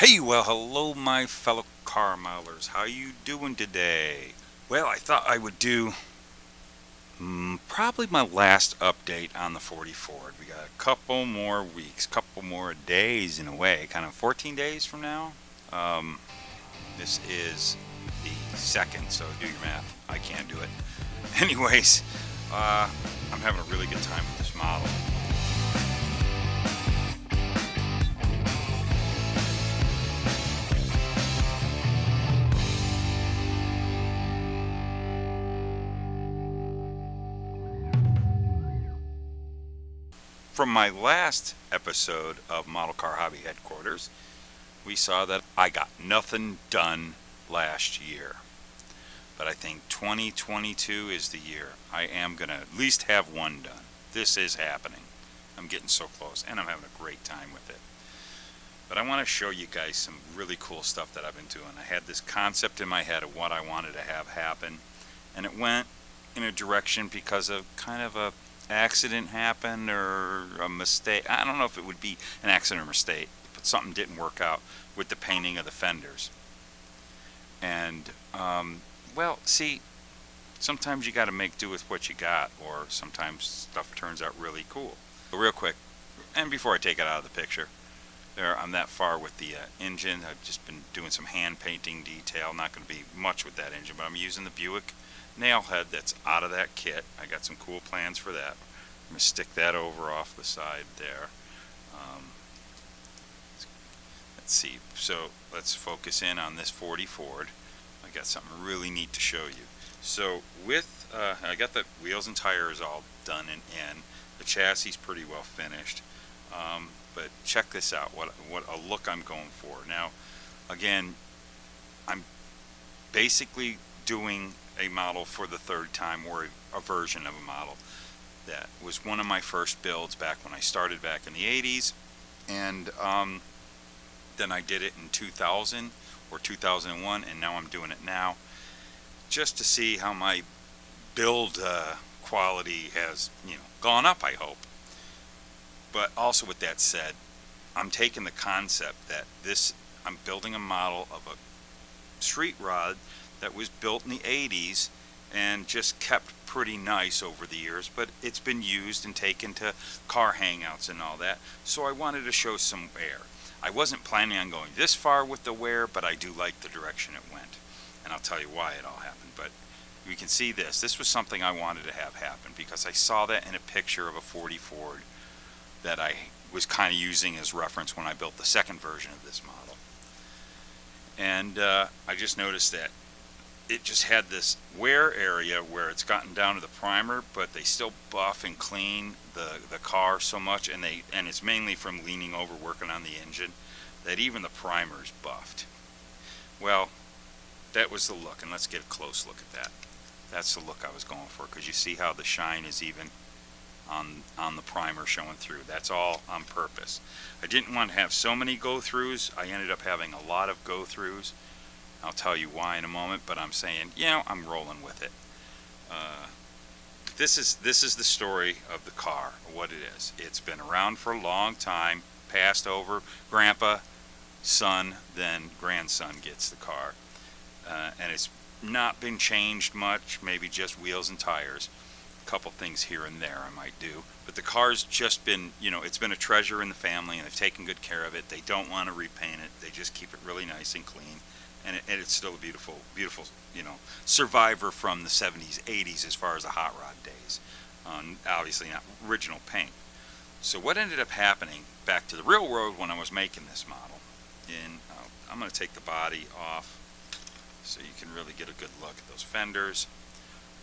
Hey, well, hello, my fellow car modelers. How you doing today? Well, I thought I would do probably my last update on the 40 Ford. We got a couple more weeks, couple more days in a way, kind of 14 days from now. Um, this is the second, so do your math. I can't do it. Anyways, I'm having a really good time with this model. From my last episode of Model Car Hobby Headquarters, we saw that I got nothing done last year. But I think 2022 is the year. I am going to at least have one done. This is happening. I'm getting so close, and I'm having a great time with it. But I want to show you guys some really cool stuff that I've been doing. I had this concept in my head of what I wanted to have happen, and it went in a direction because of kind of a accident happened or a mistake. I don't know if it would be an accident or mistake, but something didn't work out with the painting of the fenders. And well, see, sometimes you got to make do with what you got, or sometimes stuff turns out really cool. But real quick, and before I take it out of the picture, I'm that far with the engine. I've just been doing some hand painting detail. Not going to be much with that engine, but I'm using the Buick nail head that's out of that kit. I got some cool plans for that. I'm going to stick that over off the side there. Let's see. So let's focus in on this 40 Ford. I got something really neat to show you. So with I got the wheels and tires all done and in. The chassis is pretty well finished. But check this out. What a look I'm going for. Now, again, I'm basically doing a model for the third time, or a version of a model that was one of my first builds back when I started back in the 80s, and then I did it in 2000 or 2001, and now I'm doing it now, just to see how my build quality has, gone up, I hope. But also, with that said, I'm taking the concept that I'm building a model of a street rod that was built in the 80s and just kept pretty nice over the years, but it's been used and taken to car hangouts and all that, so I wanted to show some wear. I wasn't planning on going this far with the wear, but I do like the direction it went, and I'll tell you why it all happened. But you can see this was something I wanted to have happen because I saw that in a picture of a 40 Ford that I was kind of using as reference when I built the second version of this model. And I just noticed that it just had this wear area where it's gotten down to the primer, but they still buff and clean the car so much, and it's mainly from leaning over working on the engine, that even the primer is buffed. Well, that was the look, and let's get a close look at that. That's the look I was going for, because you see how the shine is even on the primer showing through. That's all on purpose. I didn't want to have so many go-throughs. I ended up having a lot of go-throughs. I'll tell you why in a moment, but I'm saying, I'm rolling with it. This is the story of the car, what it is. It's been around for a long time, passed over. Grandpa, son, then grandson gets the car. And it's not been changed much, maybe just wheels and tires. A couple things here and there I might do. But the car's just been, it's been a treasure in the family, and they've taken good care of it. They don't want to repaint it. They just keep it really nice and clean. And it's still a beautiful, beautiful, survivor from the 70s, 80s as far as the hot rod days. Obviously not original paint. So what ended up happening back to the real world when I was making this model, I'm going to take the body off so you can really get a good look at those fenders.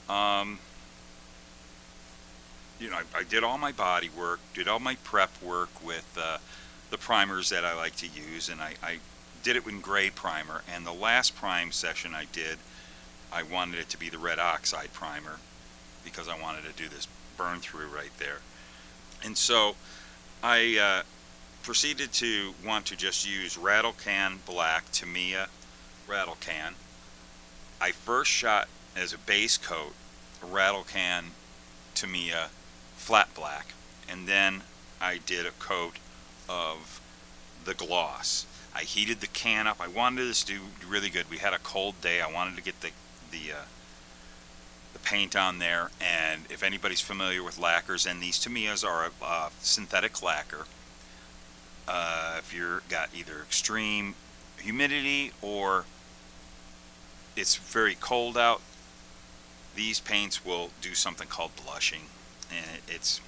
I did all my body work, did all my prep work with the primers that I like to use, and I did it in gray primer. And the last prime session I did, I wanted it to be the red oxide primer because I wanted to do this burn through right there. And so I proceeded to want to just use Rattle Can Black Tamiya Rattle Can. I first shot as a base coat a Rattle Can Tamiya Flat Black, and then I did a coat of the gloss. I heated the can up. I wanted this to do really good. We had a cold day. I wanted to get the paint on there. And if anybody's familiar with lacquers, and these Tamiya's are a synthetic lacquer. If you're got either extreme humidity or it's very cold out, these paints will do something called blushing, and it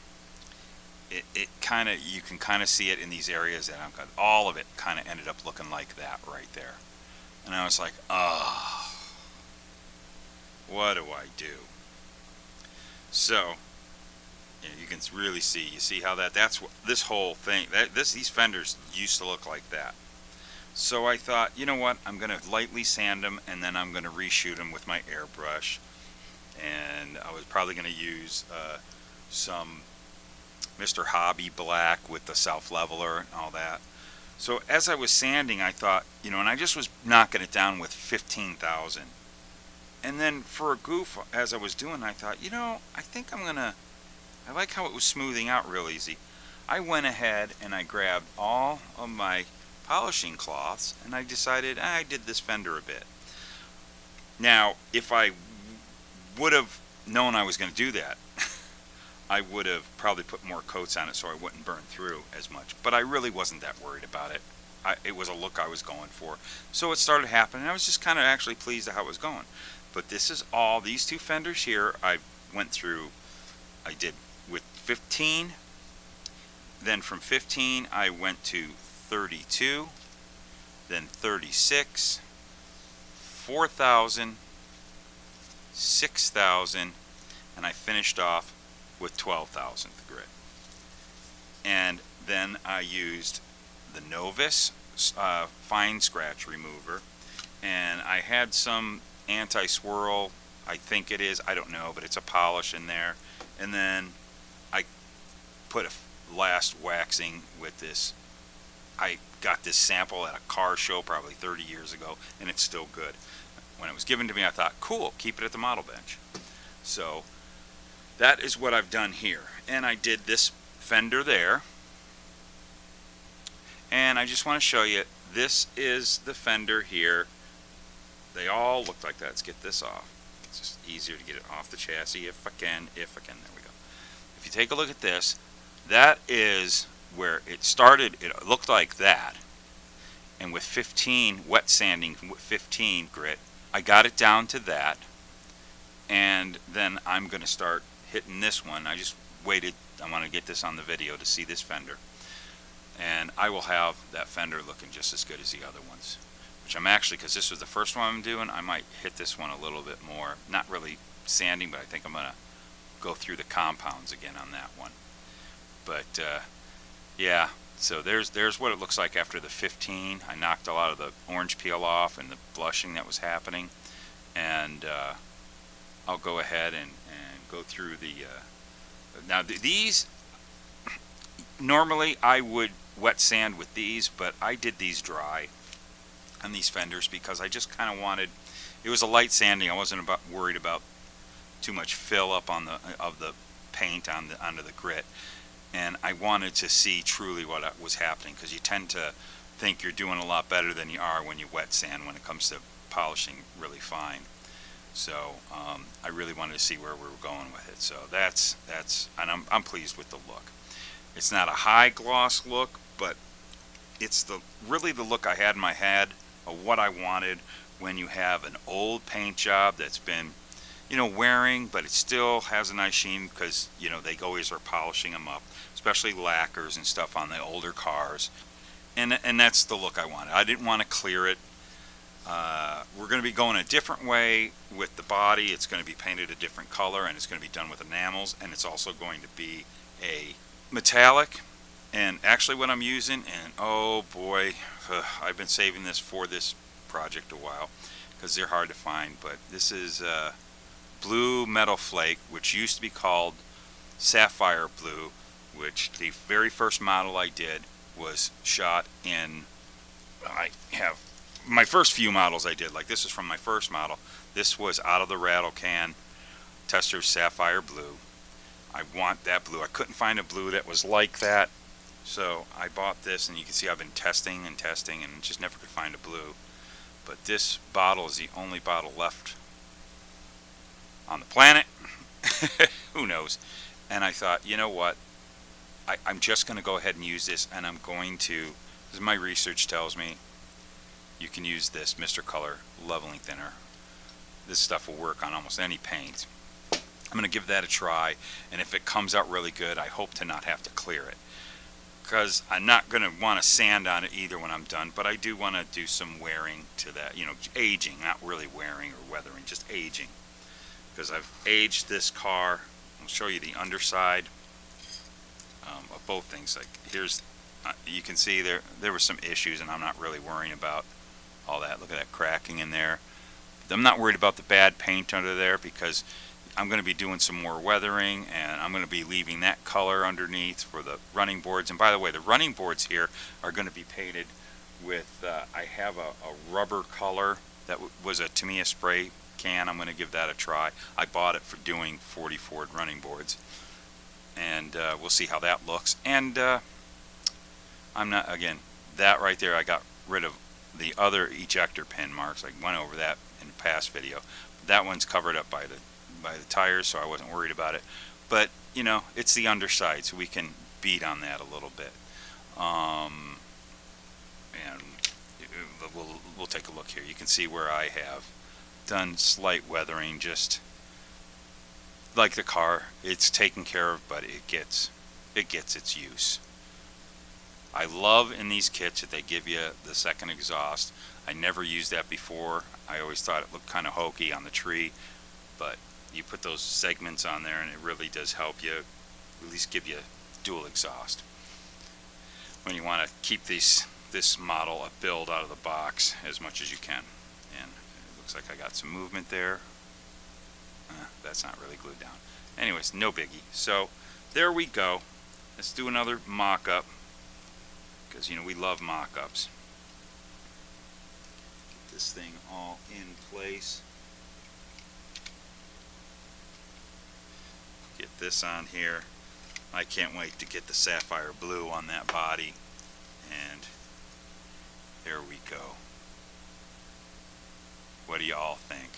kind of, you can kind of see it in these areas, and I've got all of it kind of ended up looking like that right there. And I was like, oh, what do I do? So you can really see, you see how that's what this whole thing, these fenders used to look like that. So I thought, you know what, I'm going to lightly sand them, and then I'm going to reshoot them with my airbrush. And I was probably going to use some Mr. Hobby black with the self-leveler and all that. So as I was sanding, I thought, you know, and I just was knocking it down with 15,000. And then for a goof, as I was doing, I thought, you know, I think I'm going to, I like how it was smoothing out real easy. I went ahead and I grabbed all of my polishing cloths, and I decided I did this fender a bit. Now, if I would have known I was going to do that, I would have probably put more coats on it so I wouldn't burn through as much. But I really wasn't that worried about it. It was a look I was going for. So it started happening. I was just kind of actually pleased at how it was going. But this is all, these two fenders here, I went through, I did with 15. Then from 15, I went to 32, then 36, 4,000, 6,000, and I finished off with 12,000 grit. And then I used the Novus fine scratch remover, and I had some anti-swirl, I think it is, I don't know, but it's a polish in there. And then I put a last waxing with this. I got this sample at a car show probably 30 years ago, and it's still good. When it was given to me, I thought, cool, keep it at the model bench. So that is what I've done here. And I did this fender there. And I just want to show you, this is the fender here. They all look like that. Let's get this off. It's just easier to get it off the chassis if I can. There we go. If you take a look at this, that is where it started. It looked like that. And with 15, wet sanding with 15 grit, I got it down to that. And then I'm going to start hitting this one. I just waited. I want to get this on the video to see this fender. And I will have that fender looking just as good as the other ones. Which I'm actually, because this was the first one I'm doing, I might hit this one a little bit more. Not really sanding, but I think I'm going to go through the compounds again on that one. But yeah, so there's what it looks like after the 15. I knocked a lot of the orange peel off and the blushing that was happening. And I'll go ahead and go through the... now these, normally I would wet sand with these, but I did these dry on these fenders because I just kind of wanted, it was a light sanding. I wasn't worried about too much fill up on the paint onto the grit, and I wanted to see truly what was happening, because you tend to think you're doing a lot better than you are when you wet sand when it comes to polishing really fine. So I really wanted to see where we were going with it. So that's and I'm pleased with the look. It's not a high gloss look, but it's really the look I had in my head of what I wanted when you have an old paint job that's been, you know, wearing, but it still has a nice sheen, because, you know, they always are polishing them up, especially lacquers and stuff on the older cars. And that's the look I wanted. I didn't want to clear it. We're going to be going a different way with the body. It's going to be painted a different color, and it's going to be done with enamels, and it's also going to be a metallic. And actually what I'm using, and oh boy, I've been saving this for this project a while because they're hard to find, but this is blue metal flake, which used to be called sapphire blue, which the very first model I did was shot in, I have my first few models I did, like this is from my first model. This was out of the rattle can, Testor's sapphire blue. I want that blue. I couldn't find a blue that was like that, So I bought this, and you can see I've been testing and testing and just never could find a blue. But this bottle is the only bottle left on the planet. Who knows? And I thought, you know what? I'm just going to go ahead and use this, and I'm going to, as my research tells me, you can use this Mr. Color leveling thinner. This stuff will work on almost any paint. I'm going to give that a try, and if it comes out really good, I hope to not have to clear it, because I'm not going to want to sand on it either when I'm done, but I do want to do some wearing to that, you know, aging, not really wearing or weathering, just aging, because I've aged this car. I'll show you the underside of both things. Like here's, you can see there were some issues, and I'm not really worrying about all that. Look at that cracking in there. I'm not worried about the bad paint under there, because I'm going to be doing some more weathering, and I'm going to be leaving that color underneath for the running boards. And by the way, the running boards here are going to be painted with, I have a rubber color that was a Tamiya spray can. I'm going to give that a try. I bought it for doing 40 Ford running boards, and we'll see how that looks. And I'm not, again, that right there, I got rid of the other ejector pin marks. I went over that in the past video. That one's covered up by the tires, so I wasn't worried about it. But you know, it's the underside, so we can beat on that a little bit. And we'll take a look here. You can see where I have done slight weathering, just like the car. It's taken care of, but it gets its use. I love in these kits that they give you the second exhaust. I never used that before. I always thought it looked kind of hokey on the tree, but you put those segments on there, and it really does help you at least give you dual exhaust when you want to keep this model a build out of the box as much as you can. And it looks like I got some movement there. That's not really glued down. Anyways, no biggie. So there we go. Let's do another mock-up, because you know we love mock-ups. Get this thing all in place. Get this on here. I can't wait to get the sapphire blue on that body. And there we go. What do you all think?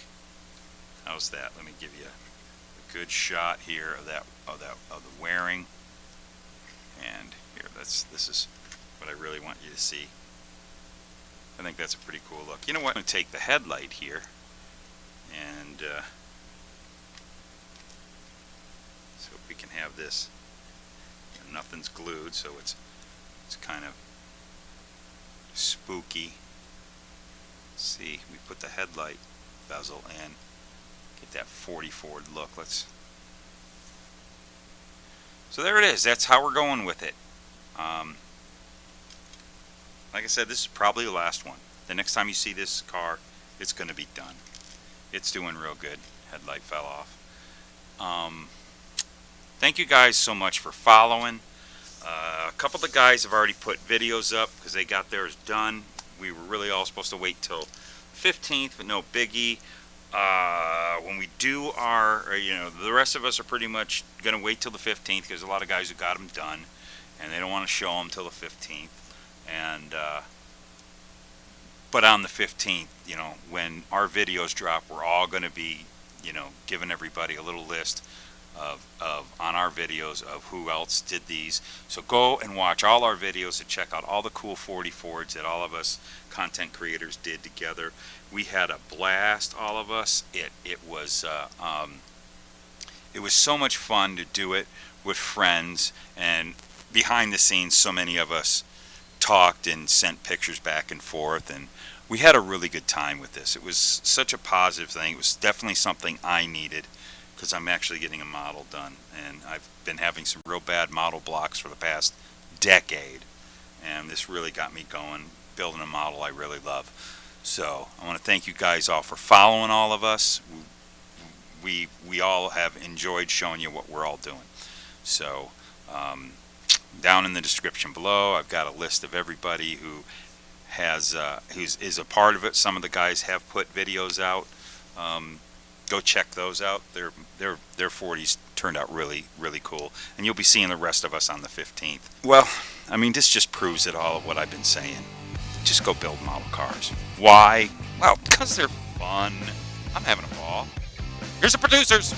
How's that? Let me give you a good shot here of the wearing. And here, this is what I really want you to see. I think that's a pretty cool look. You know what? I'm going to take the headlight here, and so we can have this. And nothing's glued, so it's kind of spooky. See, we put the headlight bezel in. Get that 40 Ford look. So there it is. That's how we're going with it. Like I said, this is probably the last one. The next time you see this car, it's going to be done. It's doing real good. Headlight fell off. Thank you guys so much for following. A couple of the guys have already put videos up because they got theirs done. We were really all supposed to wait till 15th, but no biggie. When we do our, the rest of us are pretty much going to wait till the 15th, because a lot of guys who got them done, and they don't want to show them till the 15th. And but on the 15th, when our videos drop, we're all going to be, giving everybody a little list of on our videos of who else did these. So go and watch all our videos and check out all the cool 40 Fords that all of us content creators did together. We had a blast, all of us. It was so much fun to do it with friends, and behind the scenes, so many of us talked and sent pictures back and forth, and we had a really good time with this. It was such a positive thing. It was definitely something I needed, because I'm actually getting a model done, and I've been having some real bad model blocks for the past decade, and this really got me going, building a model I really love. So I want to thank you guys all for following all of us. We all have enjoyed showing you what we're all doing. So down in the description below, I've got a list of everybody who has is a part of it. Some of the guys have put videos out. Go check those out. Their 40s turned out really, really cool, and you'll be seeing the rest of us on the 15th. Well, I mean, this just proves it all of what I've been saying. Just go build model cars. Why? Well, because they're fun. I'm having a ball. Here's the producers.